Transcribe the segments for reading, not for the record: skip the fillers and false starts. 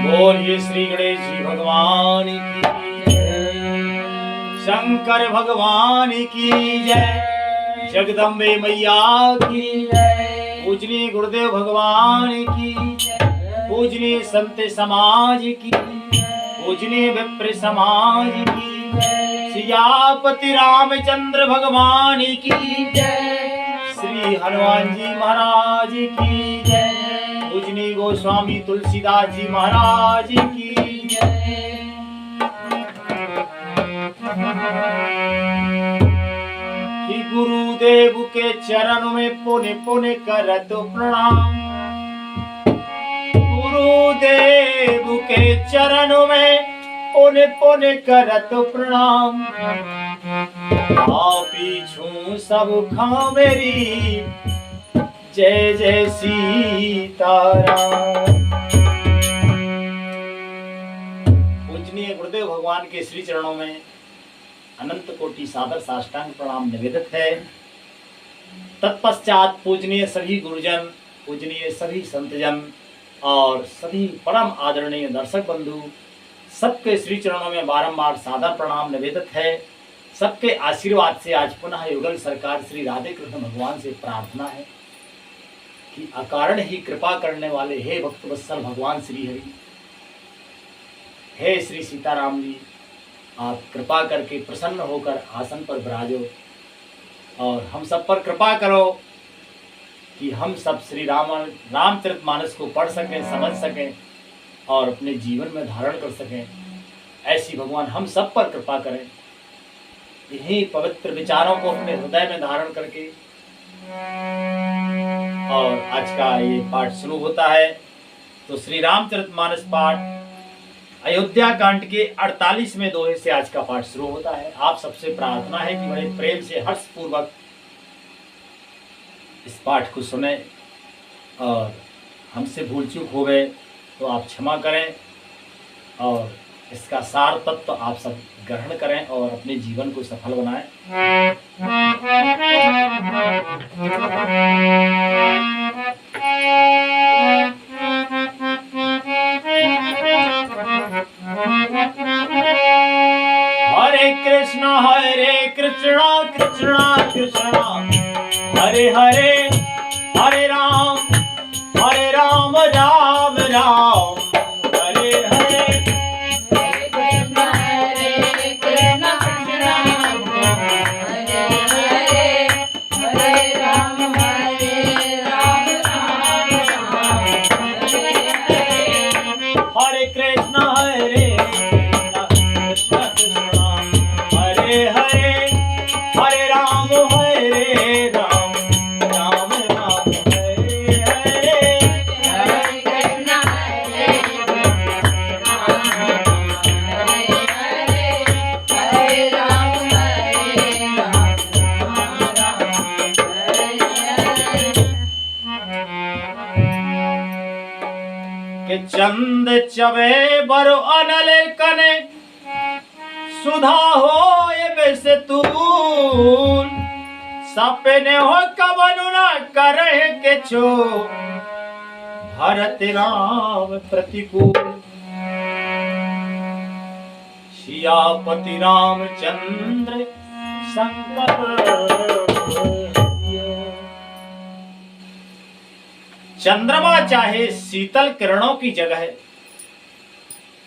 बोलिए श्री गणेश जी भगवान की जय, शंकर भगवान की जय, जगदम्बे मैया की जय, पूजनीय गुरुदेव भगवान की जय, पूजनीय संत समाज की, पूजनीय विप्र समाज की जय, सियापति रामचंद्र भगवान की जय, श्री हनुमान जी महाराज की जय, पूजनीय गोस्वामी तुलसीदास जी महाराज की जय। कि गुरुदेव के चरण में पुण्य पुण्य करत प्रणाम, गुरुदेव के चरण में पुण्य पुण्य करत प्रणाम, पीछू सब खा मेरी जय जय सीताराम। पूजनीय गुरुदेव भगवान के श्री चरणों में अनंत कोटि सादर साष्टांग प्रणाम निवेदित है। तत्पश्चात पूजनीय सभी गुरुजन, पूजनीय सभी संतजन और सभी परम आदरणीय दर्शक बंधु, सबके श्री चरणों में बारंबार सादर प्रणाम निवेदित है। सबके आशीर्वाद से आज पुनः युगल सरकार श्री राधे कृष्ण भगवान से प्रार्थना है कि अकारण ही कृपा करने वाले हे भक्त वत्सल भगवान श्री हरि, हे श्री सीताराम जी, आप कृपा करके प्रसन्न होकर आसन पर विराजो और हम सब पर कृपा करो कि हम सब श्री रामचरितमानस को पढ़ सकें, समझ सकें और अपने जीवन में धारण कर सकें। ऐसी भगवान हम सब पर कृपा करें। यही पवित्र विचारों को अपने हृदय में धारण करके और आज का ये पाठ शुरू होता है। तो श्री रामचरितमानस पाठ अयोध्या कांड के 48वें दोहे से आज का पाठ शुरू होता है। आप सबसे प्रार्थना है कि बड़े प्रेम से हर्ष पूर्वक इस पाठ को सुने और हमसे भूल चूक हो गए तो आप क्षमा करें और इसका सार तत्व आप सब ग्रहण करें और अपने जीवन को सफल बनाएं। हरे कृष्णा कृष्णा कृष्णा हरे हरे, हरे राम राम राम हरे हरे। हरे कृष्णा कृष्णा कृष्णा हरे हरे, हरे राम राम राम हरे हरे। हरे कृष्णा हरे राम के चंद चवे बरो अनल कने सुधा हो ये वैसे तूल सपने हो कबनु न करे के छो भरत राम प्रतिकूल। सियापति रामचंद्र शंकर। चंद्रमा चाहे शीतल किरणों की जगह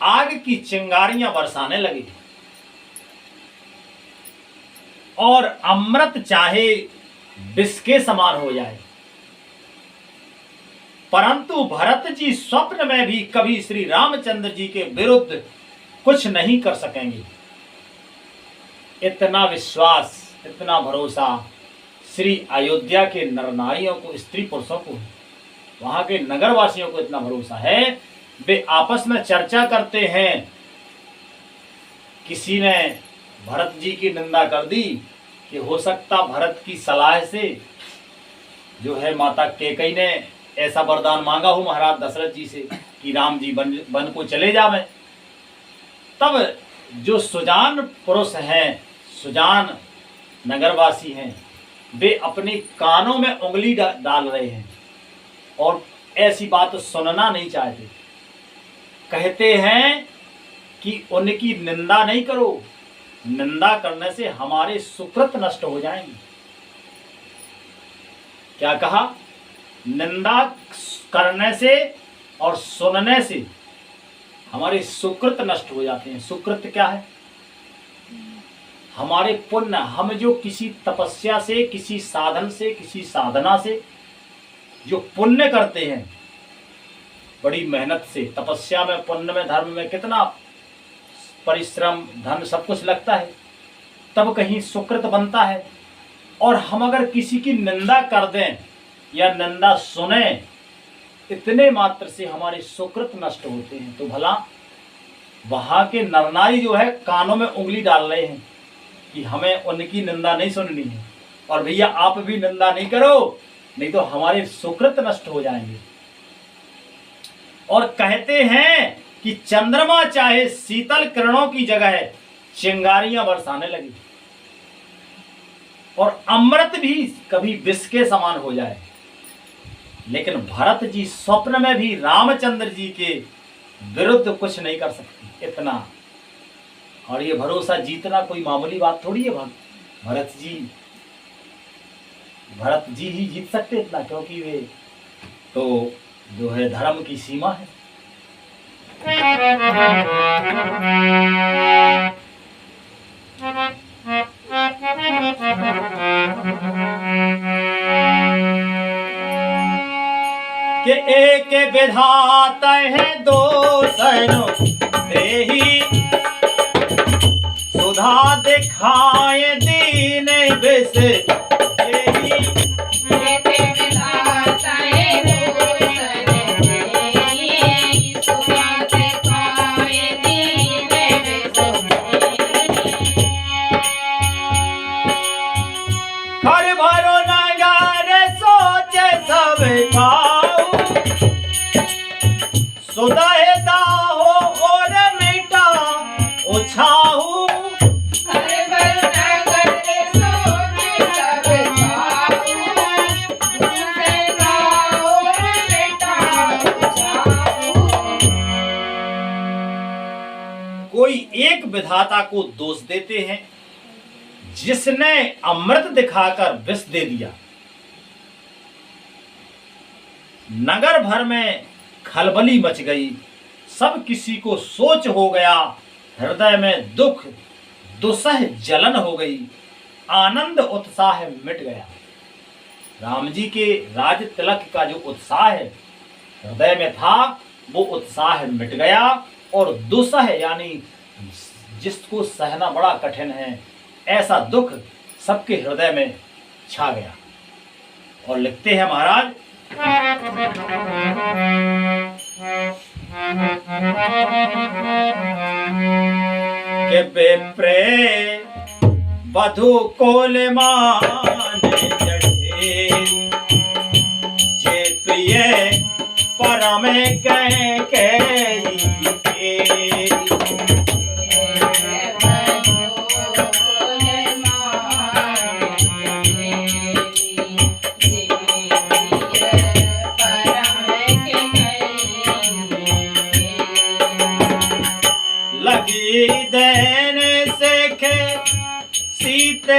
आग की चिंगारियां बरसाने लगी और अमृत चाहे विष के समान हो जाए, परंतु भरत जी स्वप्न में भी कभी श्री रामचंद्र जी के विरुद्ध कुछ नहीं कर सकेंगे। इतना विश्वास, इतना भरोसा श्री अयोध्या के नर नारियों को, स्त्री पुरुषों को, वहां के नगरवासियों को इतना भरोसा है। वे आपस में चर्चा करते हैं। किसी ने भरत जी की निंदा कर दी कि हो सकता भरत की सलाह से जो है माता कैकेयी ने ऐसा वरदान मांगा हो महाराज दशरथ जी से कि राम जी वन को चले जावे। तब जो सुजान पुरुष हैं, सुजान नगरवासी हैं, वे अपने कानों में उंगली डाल रहे हैं और ऐसी बात सुनना नहीं चाहते। कहते हैं कि उनकी निंदा नहीं करो, निंदा करने से हमारे सुकृत नष्ट हो जाएंगे। क्या कहा? निंदा करने से और सुनने से हमारे सुकृत नष्ट हो जाते हैं। सुकृत क्या है? हमारे पुण्य। हम जो किसी तपस्या से, किसी साधन से, किसी साधना से जो पुण्य करते हैं, बड़ी मेहनत से, तपस्या में, पुण्य में, धर्म में कितना परिश्रम, धन, सब कुछ लगता है, तब कहीं सुकृत बनता है। और हम अगर किसी की निंदा कर दें या निंदा सुने, इतने मात्र से हमारे सुकृत नष्ट होते हैं। तो भला वहां के नरनारी जो है कानों में उंगली डाल रहे हैं कि हमें उनकी निंदा नहीं सुननी है, और भैया आप भी निंदा नहीं करो, नहीं तो हमारे सुकृत नष्ट हो जाएंगे। और कहते हैं कि चंद्रमा चाहे शीतल किरणों की जगह चिंगारियां बरसाने लगी, और अमृत भी कभी विष के समान हो जाए, लेकिन भरत जी स्वप्न में भी रामचंद्र जी के विरुद्ध कुछ नहीं कर सकते। इतना, और ये भरोसा जीतना कोई मामूली बात थोड़ी है। भरत जी ही जीत सकते इतना, क्योंकि वे तो जो है धर्म की सीमा है। कि एक विधाता है दो सैनो देही, सुधा दिखाए दीन विष देही। एक विधाता है दो सैनो देही, सुधा दिखाए दीन विष देही। हर भरो नगर सोचे सब खाओ, सुदय दाहो और मीठा उछाऊ। हर भर नगर सोचे सब खाओ, सुदय दाहो और मीठा उछाऊ। कोई एक विधाता को दोष देते हैं जिसने अमृत दिखाकर विष दे दिया। नगर भर में खलबली मच गई, सब किसी को सोच हो गया, हृदय में दुख दुसह जलन हो गई, आनंद उत्साह मिट गया। राम जी के राज तिलक का जो उत्साह हृदय में था, वो उत्साह मिट गया, और दुसह यानी जिसको सहना बड़ा कठिन है, ऐसा दुख सबके हृदय में छा गया। और लिखते हैं महाराज, के विप्रे वधु कोल मान चढ़े, जे प्रिय परम कह देने सेखे सीत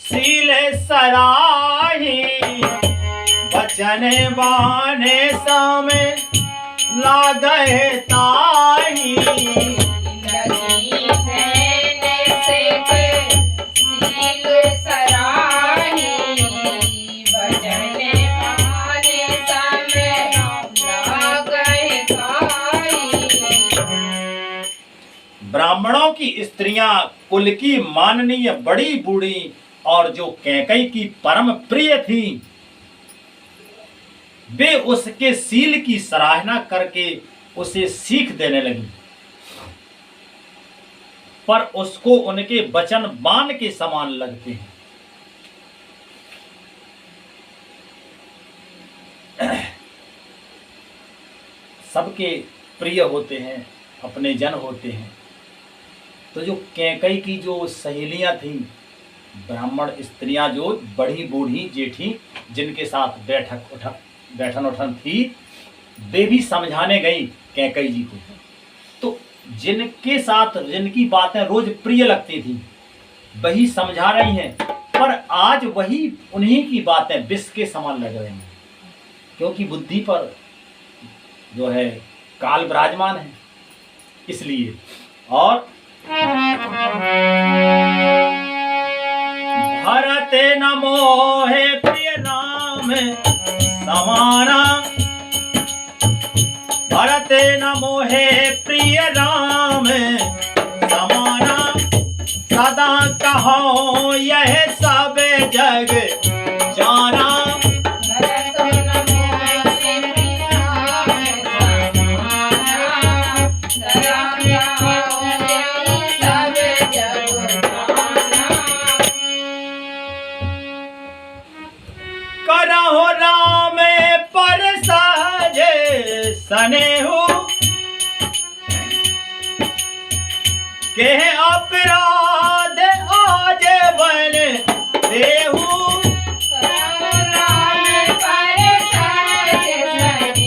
सील सराही, बचन बाने सामे लागए ताही। देने सेखे सील सराही, बचन बाने सामे लागए ताही। ब्राह्मणों की स्त्रियां कुल की माननीय बड़ी बूढ़ी और जो कैकई की परम प्रिय थी, वे उसके सील की सराहना करके उसे सीख देने लगी, पर उसको उनके वचन बाण के समान लगते हैं। सबके प्रिय होते हैं, अपने जन होते हैं। तो जो कैकई की जो सहेलियां थीं, ब्राह्मण स्त्रियां जो बड़ी बूढ़ी जेठी, जिनके साथ बैठन उठन थी, वे भी समझाने गई कैकई जी को। तो जिनके साथ जिनकी बातें रोज प्रिय लगती थी वही समझा रही हैं, पर आज वही उन्हीं की बातें विष के समान लग रही हैं, क्योंकि बुद्धि पर जो है काल विराजमान है इसलिए। और भरत न मोहे प्रिय राम समाना, भरत न मोहे प्रिय राम समाना, सदा कहो यह सब जग जाना। करहो राम पर साजे सनेहु, के अपराध आज बन देहु। करहो राम पर साजे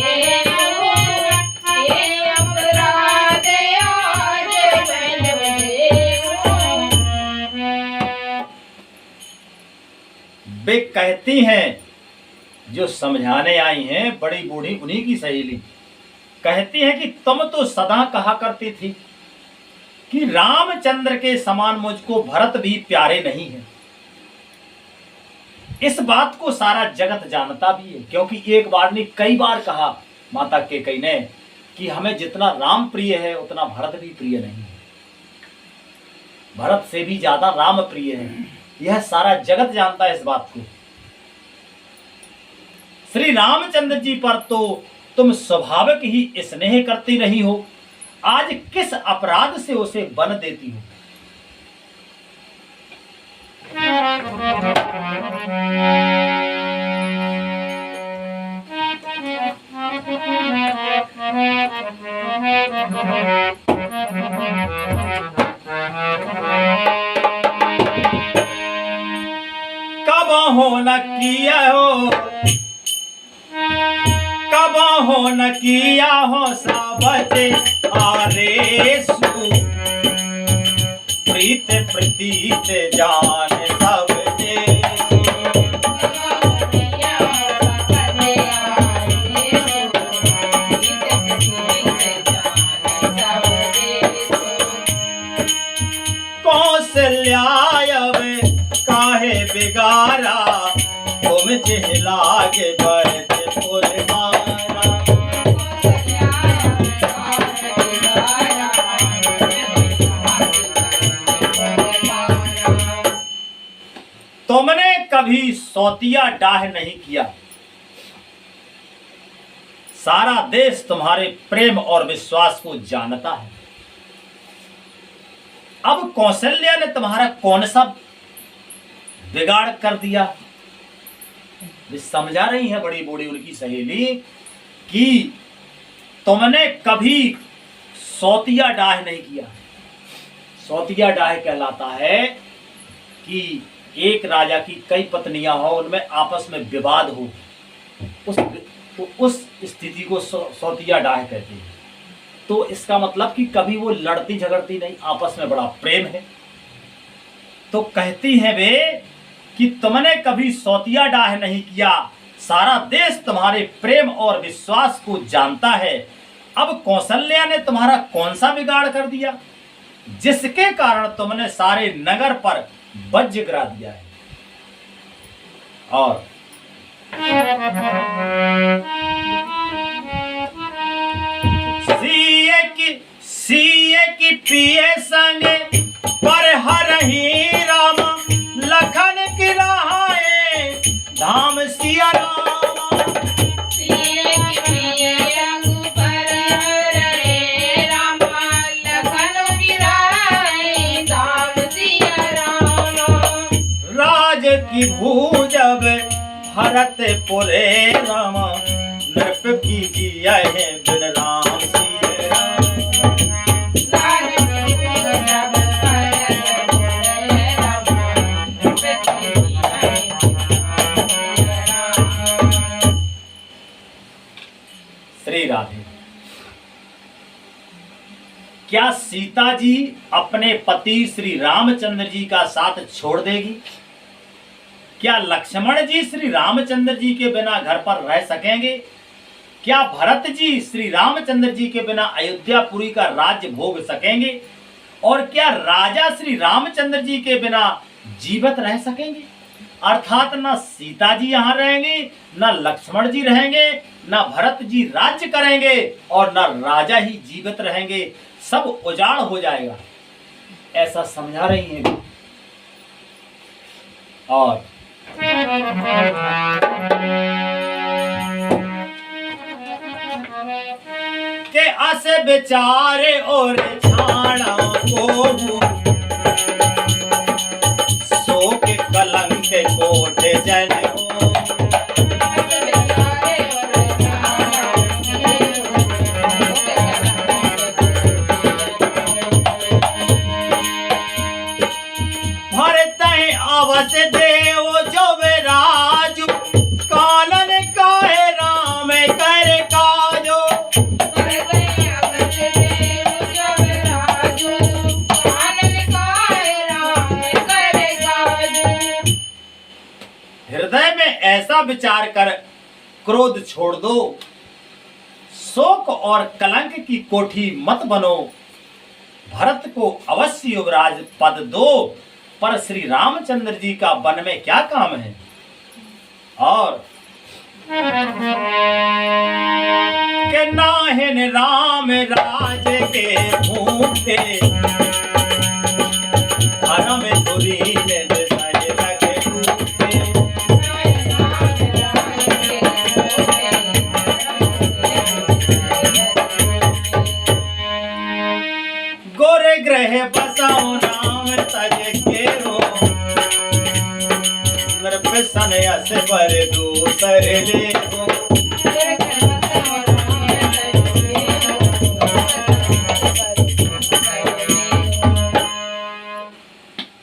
सनेहु, के अपराध आज बन देहु। वे कहती हैं, जो समझाने आई हैं बड़ी बूढ़ी उन्हीं की सहेली, कहती है कि तुम तो सदा कहा करती थी कि रामचंद्र के समान मुझको भरत भी प्यारे नहीं है। इस बात को सारा जगत जानता भी है, क्योंकि एक बार नहीं कई बार कहा माता कैकेयी ने कि हमें जितना राम प्रिय है उतना भरत भी प्रिय नहीं है, भरत से भी ज्यादा राम प्रिय है। यह सारा जगत जानता है इस बात को। श्री रामचंद्र जी पर तो तुम स्वाभाविक ही स्नेह करती रही हो, आज किस अपराध से उसे बन देती हो। कब हो न किया हो, कब हो न किया हो साबते आरेसु, प्रीत प्रतीत जान सब देसु। कौशल्यायव काहे बिगारा, तुम जिहलागे बरत पुरमारा। तुमने कभी सौतिया डाह नहीं किया, सारा देश तुम्हारे प्रेम और विश्वास को जानता है। अब कौशल्या ने तुम्हारा कौन सा बिगाड़ कर दिया। वे समझा रही है बड़ी बूढ़ी उनकी सहेली कि तुमने कभी सौतिया डाह नहीं किया। सौतिया डाह कहलाता है कि एक राजा की कई पत्नियां हो, उनमें आपस में विवाद हो, उस स्थिति को सौतिया डाह कहते हैं। तो इसका मतलब कि कभी वो लड़ती झगड़ती नहीं, आपस में बड़ा प्रेम है। तो कहती है वे कि तुमने कभी सौतिया डाह नहीं किया, सारा देश तुम्हारे प्रेम और विश्वास को जानता है। अब कौशल्या ने तुम्हारा कौन सा बिगाड़ कर दिया जिसके कारण तुमने सारे नगर पर वज्र गिरा दिया है। और सीए की पिए संग पर हरही राम, लखन की राहे धाम सिया राम। सीए की पिए संग पर हरही राम, लखन की राहे धाम सिया राम। राज की भूजब भरत पुरे राम, नृप की जिया है बिन राम सिया राम। श्री क्या सीता जी अपने पति श्री रामचंद्र जी का साथ छोड़ देगी? क्या लक्ष्मण जी श्री रामचंद्र जी के बिना घर पर रह सकेंगे? क्या भरत जी श्री रामचंद्र जी के बिना अयोध्यापुरी का राज्य भोग सकेंगे? और क्या राजा श्री रामचंद्र जी के बिना जीवित रह सकेंगे? अर्थात न सीता जी यहाँ रहेंगे, न लक्ष्मण जी रहेंगे, न भरत जी राज्य करेंगे, और न राजा ही जीवित रहेंगे, सब उजाड़ हो जाएगा, ऐसा समझा रही हैं। और के अस बेचारे और छाड़ा को सो के कलंक के कोठे जन हो। भरतहि अवस देव जो राजू कानन काहे राम कर काजो। हृदय में ऐसा विचार कर क्रोध छोड़ दो, शोक और कलंक की कोठी मत बनो। भरत को अवश्य युवराज पद दो, पर श्री रामचंद्र जी का वन में क्या काम है? और के नाहिन राम राज के भूखे धर्म धुरी ने दिशाए लगे भूखे। गोरे ग्रह बसाओ राम तज के हो, सन अस पर दूसरे ले हो।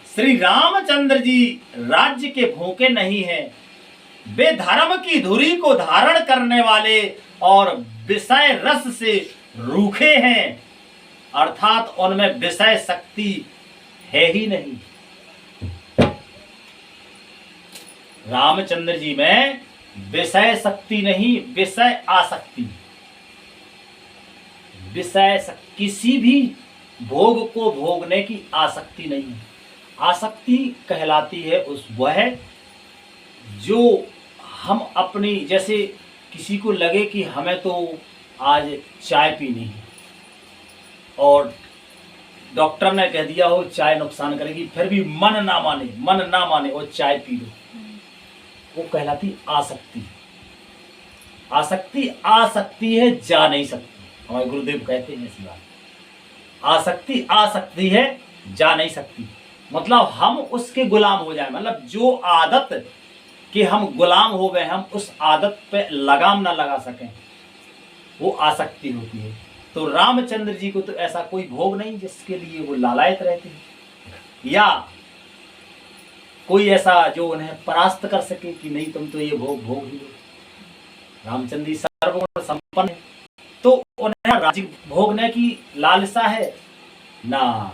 श्री रामचंद्र जी राज्य के भूखे नहीं हैं, वे धर्म की धुरी को धारण करने वाले और विषय रस से रूखे हैं, अर्थात उनमें विषय शक्ति है ही नहीं। रामचंद्र जी में विषय शक्ति नहीं, विषय आसक्ति। किसी भी भोग को भोगने की आसक्ति नहीं है। आसक्ति कहलाती है वह जो हम अपनी, जैसे किसी को लगे कि हमें तो आज चाय पीनी है और डॉक्टर ने कह दिया हो चाय नुकसान करेगी, फिर भी मन ना माने और चाय पी लो, वो कहलाती आसक्ति। आसक्ति है, जा नहीं सकती। हमारे गुरुदेव कहते हैं ऐसी बात। आसक्ति है, जा नहीं सकती। मतलब हम उसके गुलाम हो जाए, मतलब जो आदत के हम गुलाम हो गए, हम उस आदत पे लगाम ना लगा सकें, वो आसक्ति होती है। तो रामचंद्र जी को तो ऐसा कोई भोग नहीं जिसके लिए वो लालायत रहते हैं, या कोई ऐसा जो उन्हें परास्त कर सके कि नहीं तुम तो ये भोग ही लो। रामचंद्र जी सर्वगुण संपन्न है, तो उन्हें राज्य भोगने की लालसा है ना,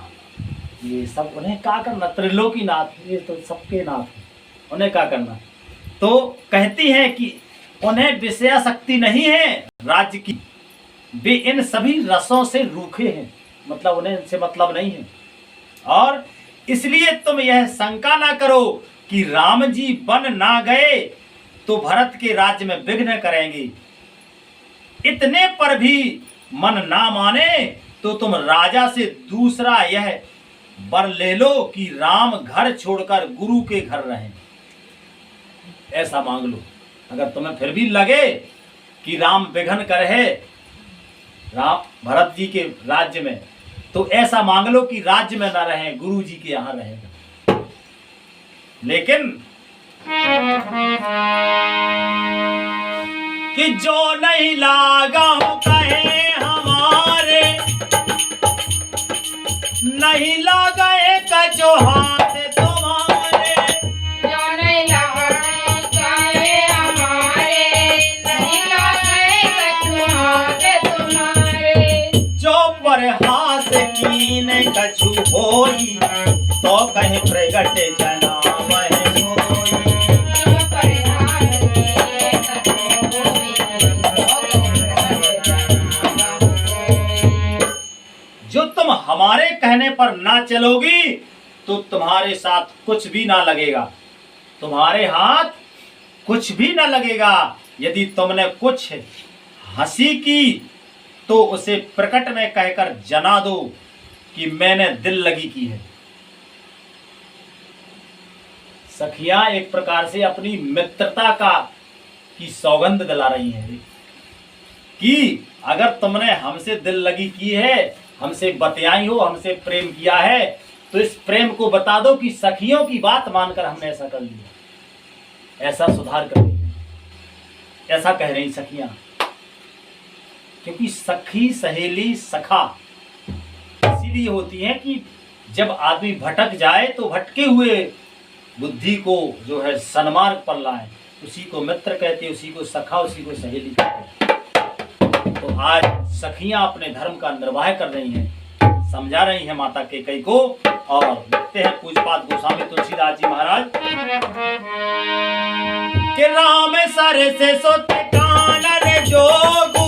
ये सब उन्हें क्या करना, त्रिलोकी नाथ, ये तो सबके नाथ है, उन्हें क्या करना। तो कहती हैं कि उन्हें विषयासक्ति नहीं है राज्य की, वे इन सभी रसों से रूखे हैं, मतलब उन्हें इनसे मतलब नहीं है। और इसलिए तुम यह शंका ना करो कि राम जी बन ना गए तो भरत के राज्य में विघ्न करेंगे। इतने पर भी मन ना माने तो तुम राजा से दूसरा यह वर ले लो कि राम घर छोड़कर गुरु के घर रहें, ऐसा मांग लो। अगर तुम्हें फिर भी लगे कि राम विघ्न कर है राम भरत जी के राज्य में, तो ऐसा मांग लो कि राज्य में ना रहें, गुरु जी के यहां रहें। लेकिन कि जो नहीं लागा हूं कहे हमारे, नहीं लागा एक जो हाथ तुम्हारे। जो नहीं लागा कहे हमारे, नहीं लागा एक जो हाथ तुम्हारे। जो पर हाथ से कीन कछु होई तो कहीं प्रगट जना वह सोई। जो परिहार किए कछु होई तो प्रगट जना वह सोई। जो तुम हमारे कहने पर ना चलोगी तो तुम्हारे साथ कुछ भी ना लगेगा, तुम्हारे हाथ कुछ भी ना लगेगा। यदि तुमने कुछ हंसी की तो उसे प्रकट में कहकर जना दो कि मैंने दिल लगी की है। सखियां एक प्रकार से अपनी मित्रता की सौगंध दिला रही हैं कि अगर तुमने हमसे दिल लगी की है, हमसे बतियाई हो, हमसे प्रेम किया है, तो इस प्रेम को बता दो कि सखियों की बात मानकर हमने ऐसा कर लिया, ऐसा सुधार कर लिया। ऐसा कह रही सखियां, क्योंकि सखी सहेली सखा इसीलिए होती है कि जब आदमी भटक जाए तो भटके हुए बुद्धि को जो है सन्मार्ग पर लाए, उसी को मित्र कहते, उसी को सखा, उसी को सहेली कहते। तो आज सखियां अपने धर्म का निर्वाह कर रही हैं, समझा रही हैं माता कैकेयी को। और लिखते हैं पूज्यपाद गोस्वामी तुलसीदास जी महाराज कि राम सर से सोते कानन जोगु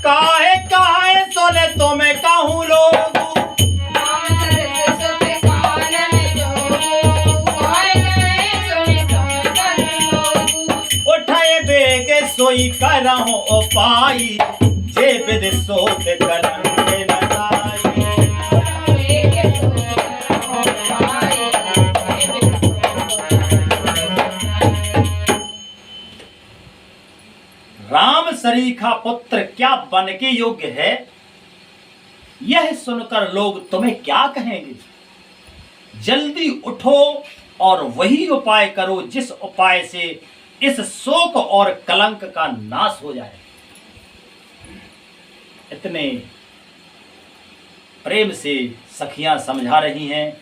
काहे काहे सोने तो मैं कहूँ लोगू। उठाए बेगे सोई करहूं उपाई जे विद सोत कलंक न जाई। राम सरीखा पुत्र क्या बन के योग्य है, यह सुनकर लोग तुम्हें क्या कहेंगे। जल्दी उठो और वही उपाय करो जिस उपाय से इस शोक और कलंक का नाश हो जाए। इतने प्रेम से सखियां समझा रही हैं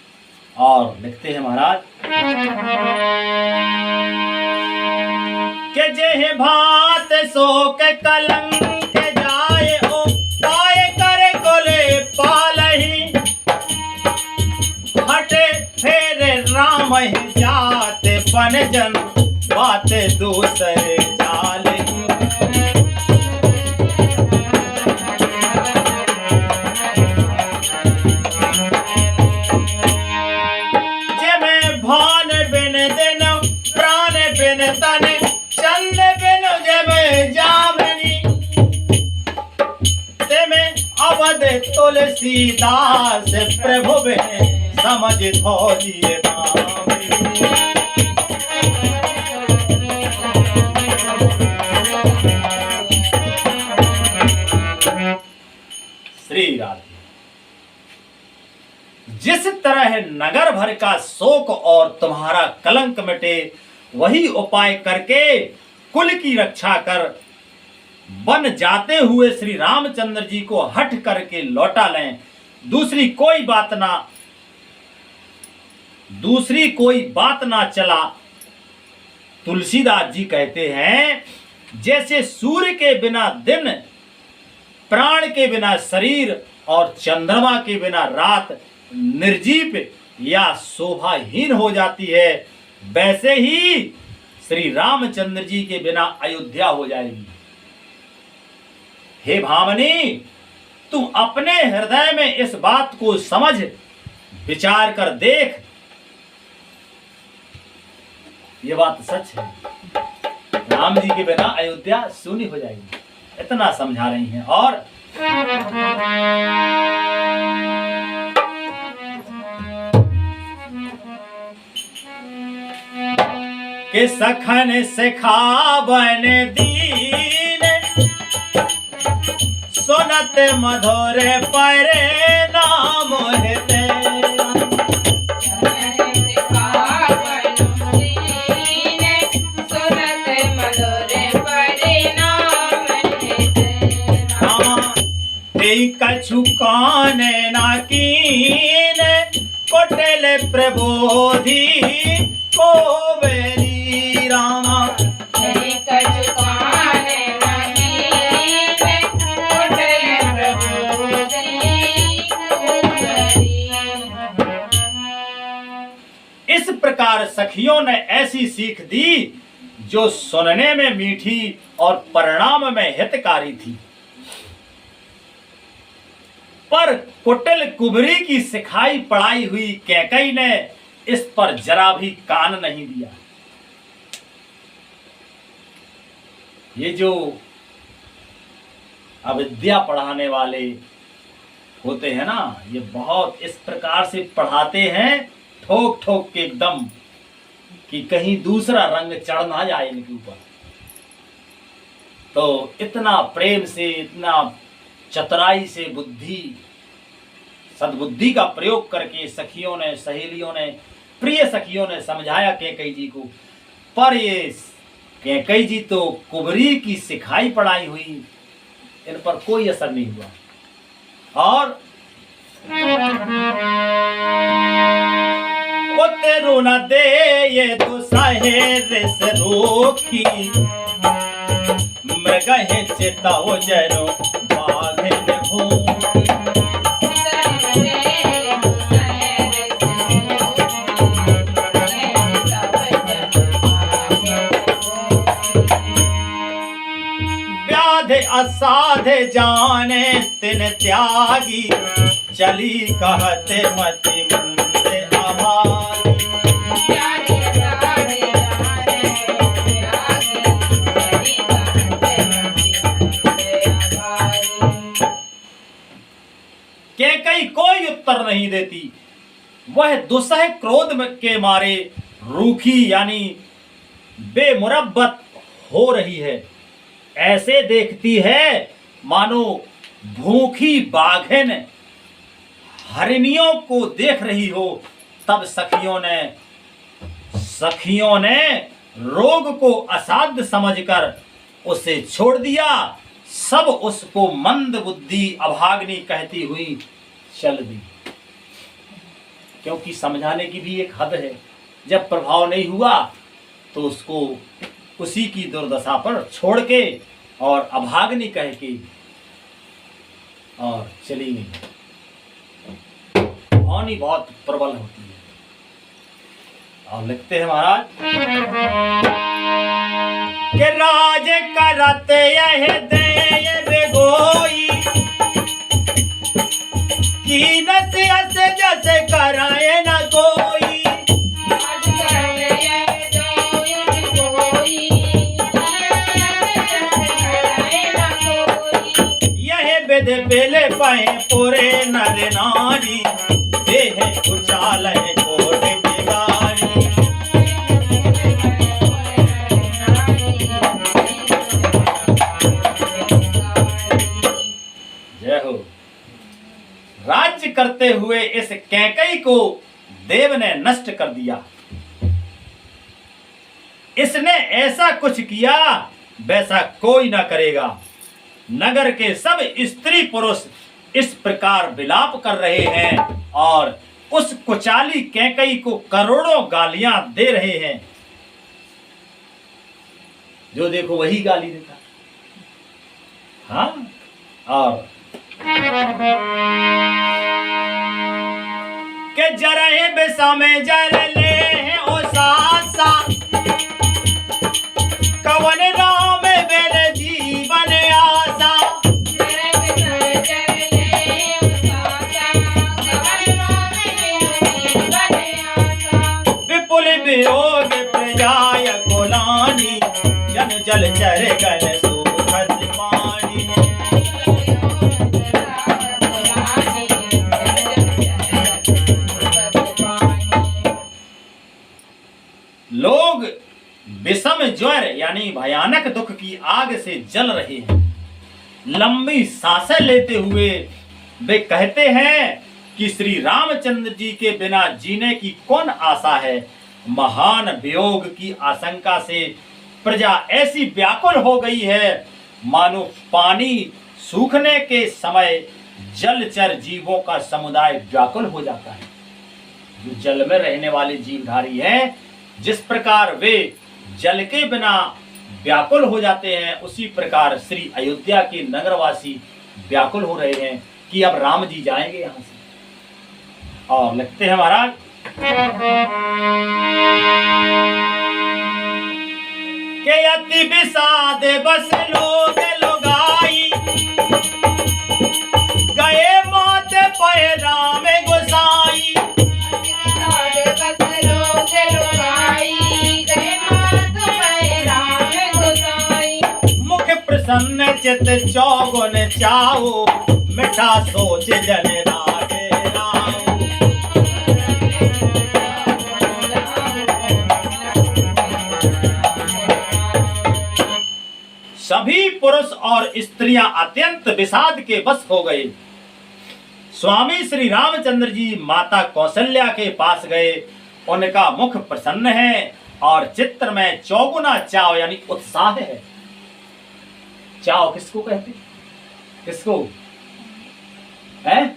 और लिखते हैं महाराज के जेह भात शोक कलंक जाए ओ पाए करे कोले पालही हटे फेरे राम जाते बन जन बात दूसरे जाले। तुलसीदास प्रभु समझ धोलिए श्री राधे। जिस तरह नगर भर का शोक और तुम्हारा कलंक मिटे, वही उपाय करके कुल की रक्षा कर बन जाते हुए श्री रामचंद्र जी को हट करके लौटा लें। दूसरी कोई बात ना चला। तुलसीदास जी कहते हैं जैसे सूर्य के बिना दिन, प्राण के बिना शरीर और चंद्रमा के बिना रात निर्जीव या शोभाहीन हो जाती है, वैसे ही श्री रामचंद्र जी के बिना अयोध्या हो जाएगी। हे भामनी, तू अपने हृदय में इस बात को समझ विचार कर देख, ये बात सच है। राम जी के बिना अयोध्या शून्य हो जाएगी। इतना समझा रही हैं। और कि सखन सिखावन दीन सुनत मधुर परिणाम हेते। कछु कान ना कीन कोटल प्रबोधि को रामा। कछु कान ना कीन प्रकार सखियों ने ऐसी सीख दी जो सुनने में मीठी और परिणाम में हितकारी थी, पर कुटिल कुबरी की सिखाई पढ़ाई हुई कैकई ने इस पर जरा भी कान नहीं दिया। ये जो अविद्या पढ़ाने वाले होते हैं ना, ये बहुत इस प्रकार से पढ़ाते हैं ठोक ठोक के एकदम, कि कहीं दूसरा रंग चढ़ ना जाए इनके ऊपर। तो इतना प्रेम से, इतना चतुराई से, सद्बुद्धि का प्रयोग करके सखियों ने, सहेलियों ने, प्रिय सखियों ने समझाया कैकई जी को। पर ये कैकई जी तो कुबरी की सिखाई पढ़ाई हुई, इन पर कोई असर नहीं हुआ। और वो तेरू न दे ये तो सहेरे से रोकी, मृग है चेताओ जरो बाघे ने भूखी। व्याधे असाधे जाने तिन त्यागी, चली कहते मति मंदे अभागी। कैकई कोई उत्तर नहीं देती, वह दुसह क्रोध के मारे रूखी यानी बेमुरब्बत हो रही है। ऐसे देखती है मानो भूखी बाघिन हरिणियों को देख रही हो। तब सखियों ने रोग को असाध्य समझकर उसे छोड़ दिया। सब उसको मंद बुद्धि अभाग्नि कहती हुई चल दी, क्योंकि समझाने की भी एक हद है। जब प्रभाव नहीं हुआ तो उसको उसी की दुर्दशा पर छोड़ के और अभाग्नि कह के और चली गई। वाणी बहुत प्रबल होती है। और लिखते हैं महाराज कि राज करत यह दे बेगोई, कीन से अस जैसे कराए न कोई। बेले पाए पूरे नर नारी, देह उछाल है कोट बिगारी। जय हो। राज्य करते हुए इस कैकई को देव ने नष्ट कर दिया। इसने ऐसा कुछ किया वैसा कोई ना करेगा। नगर के सब स्त्री पुरुष इस प्रकार विलाप कर रहे हैं और उस कुचाली कैकई को करोड़ों गालियां दे रहे हैं। जो देखो वही गाली देता। हाँ, और के जरहे बेसा में जर ले हैं ओ सासा, कवन राम मेरे जीवन आसा। विपुल वियोग प्रजाय कोलानी, जन जल चर गल सुखद पानी। लोग विषम ज्वर यानी भयानक दुख की आग से जल रहे हैं। लंबी सांसें लेते हुए वे कहते हैं कि श्री रामचंद्र जी के बिना जीने की कौन आशा है। महान वियोग की आशंका से प्रजा ऐसी व्याकुल हो गई है मानो पानी सूखने के समय जलचर जीवों का समुदाय व्याकुल हो जाता है। जो जल में रहने वाले जीवधारी हैं, जिस प्रकार वे जल के बिना व्याकुल हो जाते हैं, उसी प्रकार श्री अयोध्या के नगरवासी व्याकुल हो रहे हैं कि अब राम जी जाएंगे यहाँ से। और लिखते हैं महाराज के अति विषाद बस लोग लुगाई, गए मौत पे राम गोसाई। मुख प्रसन्न चित चौगुन चाओ, मिठा सोच जन रागे राम। सभी पुरुष और स्त्रियां अत्यंत विषाद के वश हो गए। स्वामी श्री रामचंद्र जी माता कौशल्या के पास गए। उनका मुख प्रसन्न है और चित्र में चौगुना चाव यानी उत्साह है। चाव किसको कहते, किसको है?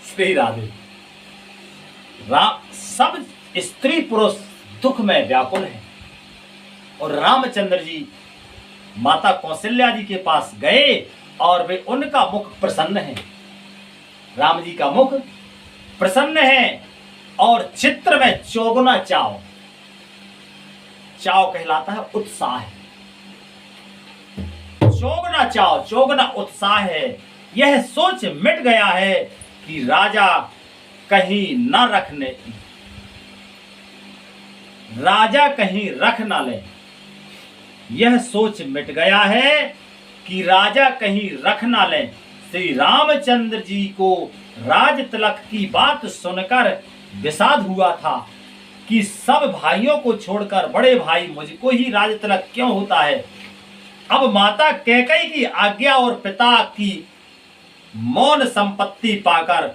श्री राधे। सब स्त्री पुरुष दुख में व्याकुल है और रामचंद्र जी माता कौशल्या जी के पास गए और वे उनका मुख प्रसन्न है। राम जी का मुख प्रसन्न है और चित्र में चौगुना चाव, चाव कहलाता है उत्साह है। चौगुना चाव, चौगुना उत्साह है। यह सोच मिट गया है कि राजा कहीं न रखने, राजा कहीं रख न ले। यह सोच मिट गया है कि राजा कहीं रख न ले। श्री रामचंद्र जी को राज तिलक की बात सुनकर विषाद हुआ था कि सब भाइयों को छोड़कर बड़े भाई मुझको ही राज तिलक क्यों होता है। अब माता कैकेयी की आज्ञा और पिता की मौन संपत्ति पाकर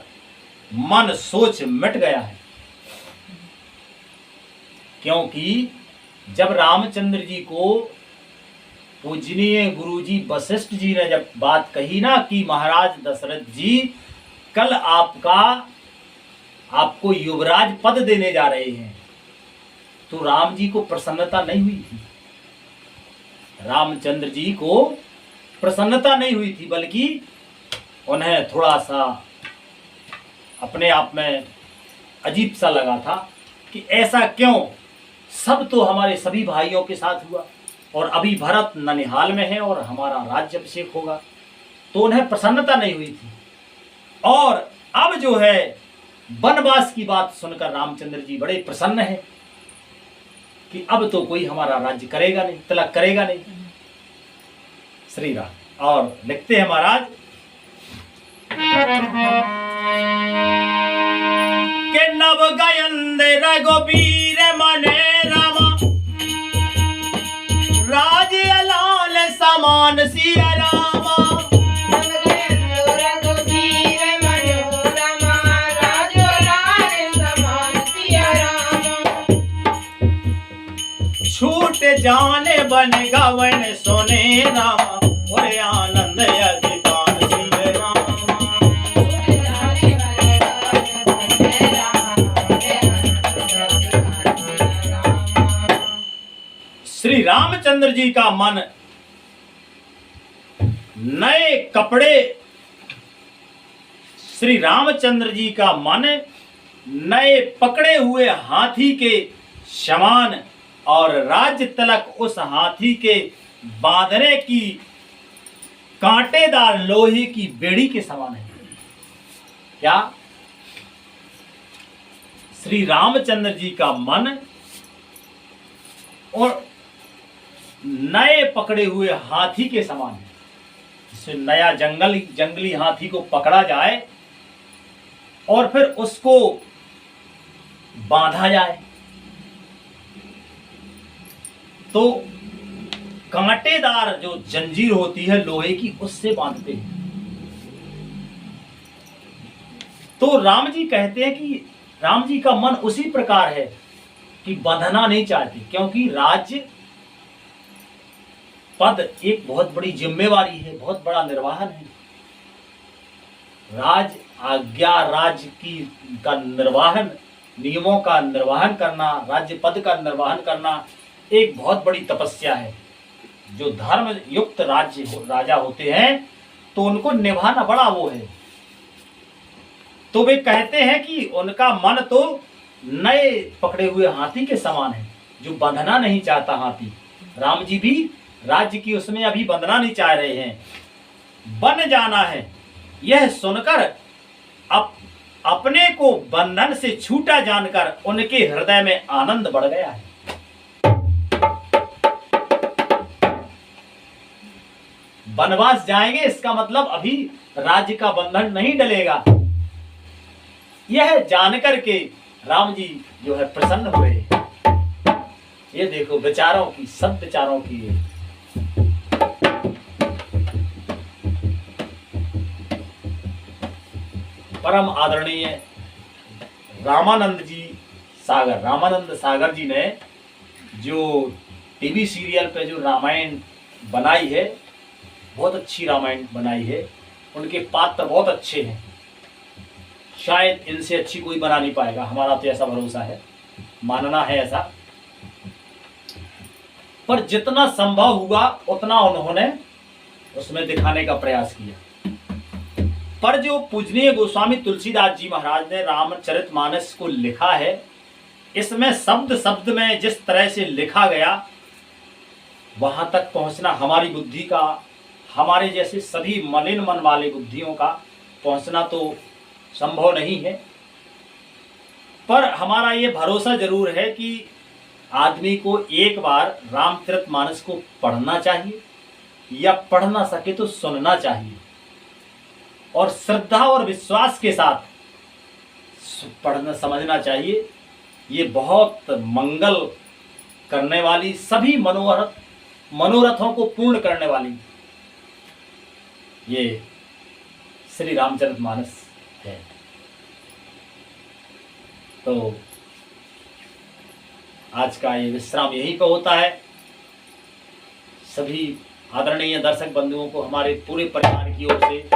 मन सोच मिट गया है। क्योंकि जब रामचंद्र जी को पूजनीय गुरुजी वशिष्ठ जी ने जब बात कही ना कि महाराज दशरथ जी कल आपको युवराज पद देने जा रहे हैं, तो राम जी को प्रसन्नता नहीं हुई थी। रामचंद्र जी को प्रसन्नता नहीं हुई थी, बल्कि उन्हें थोड़ा सा अपने आप में अजीब सा लगा था कि ऐसा क्यों, सब तो हमारे सभी भाइयों के साथ हुआ और अभी भरत ननिहाल में है और हमारा राज्याभिषेक होगा, तो उन्हें प्रसन्नता नहीं हुई थी। और अब जो है वनवास की बात सुनकर रामचंद्र जी बड़े प्रसन्न है कि अब तो कोई हमारा राज्य करेगा नहीं, तिलक करेगा नहीं। श्री राम। और लिखते हैं महाराज के नव गयंद रघुबीर मने रामा, राज अलाल समान सिया रामा। छूट जाने बन गवन सोने रामा, और आनंद अधिकान सिया रामा। श्री रामचंद्र जी का मन नए कपड़े, श्री रामचंद्र जी का मन नए पकड़े हुए हाथी के समान और राज्य तिलक उस हाथी के बांधने की कांटेदार लोहे की बेड़ी के समान है। क्या श्री रामचंद्र जी का मन और नए पकड़े हुए हाथी के समान है। जिससे नया जंगली हाथी को पकड़ा जाए और फिर उसको बांधा जाए तो कांटेदार जो जंजीर होती है लोहे की, उससे बांधते हैं। तो राम जी कहते हैं कि राम जी का मन उसी प्रकार है कि बंधना नहीं चाहते, क्योंकि राज्य पद एक बहुत बड़ी जिम्मेवारी है, बहुत बड़ा निर्वहन है। राज आज्ञा, राज्य की का निर्वहन, नियमों का निर्वहन करना, राज्य पद का निर्वहन करना एक बहुत बड़ी तपस्या है। जो धर्म युक्त राजा होते हैं तो उनको निभाना बड़ा वो है। तो वे कहते हैं कि उनका मन तो नए पकड़े हुए हाथी के समान है, जो बंधना नहीं चाहता हाथी। राम जी भी राज्य की उसमें अभी बंधना नहीं चाह रहे हैं, बन जाना है। यह सुनकर अपने को बंधन से छूटा जानकर उनके हृदय में आनंद बढ़ गया है। वनवास जाएंगे इसका मतलब अभी राज्य का बंधन नहीं डलेगा, यह जानकर के राम जी जो है प्रसन्न हुए। ये देखो विचारों की, सब विचारों की है। परम आदरणीय रामानंद सागर जी ने जो टीवी सीरियल पे जो रामायण बनाई है, बहुत अच्छी रामायण बनाई है। उनके पात्र बहुत अच्छे हैं, शायद इनसे अच्छी कोई बना नहीं पाएगा, हमारा तो ऐसा भरोसा है, मानना है ऐसा। पर जितना संभव हुआ उतना उन्होंने उसमें दिखाने का प्रयास किया। पर जो पूजनीय गोस्वामी तुलसीदास जी महाराज ने रामचरितमानस को लिखा है, इसमें शब्द शब्द में जिस तरह से लिखा गया, वहां तक पहुंचना हमारी बुद्धि का, हमारे जैसे सभी मलिन मन वाले बुद्धियों का पहुंचना तो संभव नहीं है। पर हमारा ये भरोसा जरूर है कि आदमी को एक बार रामचरितमानस को पढ़ना चाहिए, या पढ़ ना सके तो सुनना चाहिए, और श्रद्धा और विश्वास के साथ पढ़ना समझना चाहिए। ये बहुत मंगल करने वाली, सभी मनोरथों को पूर्ण करने वाली ये श्री रामचरितमानस है। तो आज का ये विश्राम यहीं पर होता है। सभी आदरणीय दर्शक बंधुओं को हमारे पूरे परिवार की ओर से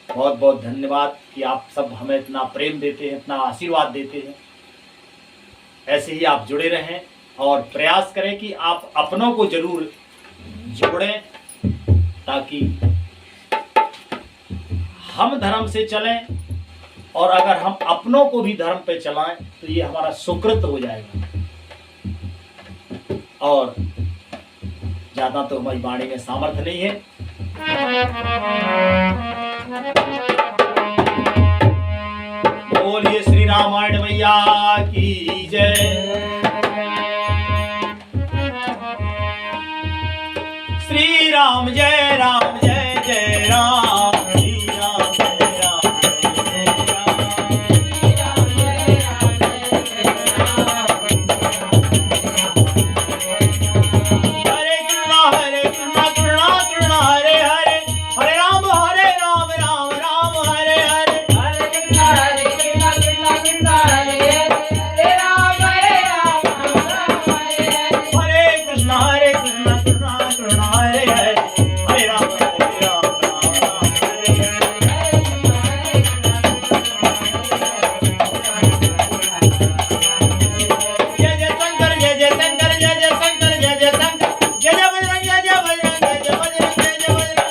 बहुत बहुत धन्यवाद कि आप सब हमें इतना प्रेम देते हैं, इतना आशीर्वाद देते हैं। ऐसे ही आप जुड़े रहें और प्रयास करें कि आप अपनों को जरूर जोड़ें, ताकि हम धर्म से चलें, और अगर हम अपनों को भी धर्म पे चलाएं तो ये हमारा सुकृत हो जाएगा। और ज्यादा तो हमारी वाणी में सामर्थ्य नहीं है। बोलिए श्री रामायण मैया की जय। श्री राम जय राम जय जय राम, श्री राम जय राम जय जय राम, श्री राम जय राम जय जय राम। हरे कृष्णा कृष्णा हरे हरे, हरे राम राम राम हरे हरे, हरे कृष्णा कृष्णा कृष्णा हरे हरे, हरे राम राम हरे हरे, हरे कृष्णा कृष्णा कृष्णा हरे हरे, हरे राम राम हरे हरे। जय जय शंकर जय जय शंकर जय जय शंकर जय जय शंकर, जय जय बजरंग जय जय बजरंग जय जय बजरंग जय जय बजरंग।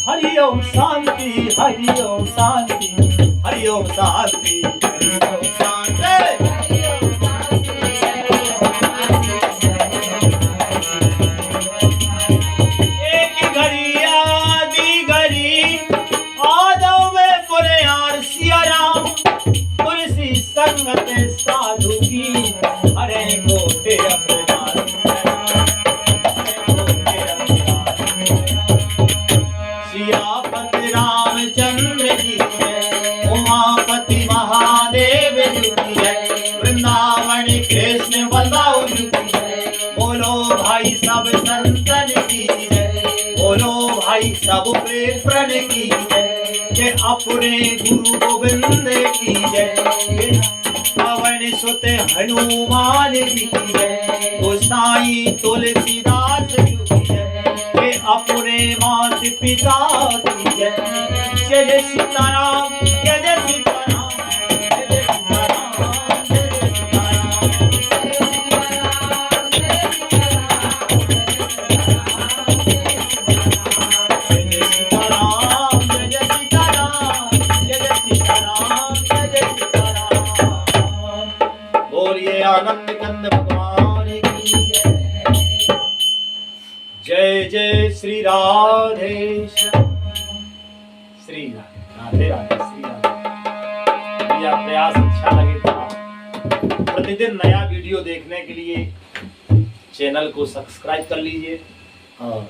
हरि ओम शांति, हरि ओम शांति, हरि ओम शांति, हरि ओम शांति। एक घड़ी आदि घड़ी आदव में पुरे यार सिया राम, तुलसी संगत साधु की, हरे गोटे अवतार, सियापति रामचंद्र की जय, उमापति महादेव जी की जय, वृंदावन कृष्ण बलदाऊ जी की जय। बोलो भाई सब संतन की जय, बोलो भाई सब प्रेम की जय, के अपने गुरु गोविंद की जय, पवन सुत हनुमान जी की जय, गोसाई तुलसीदास जी की जय, के अपने मात पिता की जय। जय जय सीताराम, जय जय सीताराम, जय जय सीताराम, जय जय सीताराम, जय जय सीताराम, जय जय सीताराम, जय जय सीताराम। जय जय श्री राधे श्री राधे राधे श्री राधे। यह प्रयास अच्छा लगे तो प्रतिदिन नया वीडियो देखने के लिए चैनल को सब्सक्राइब कर लीजिए और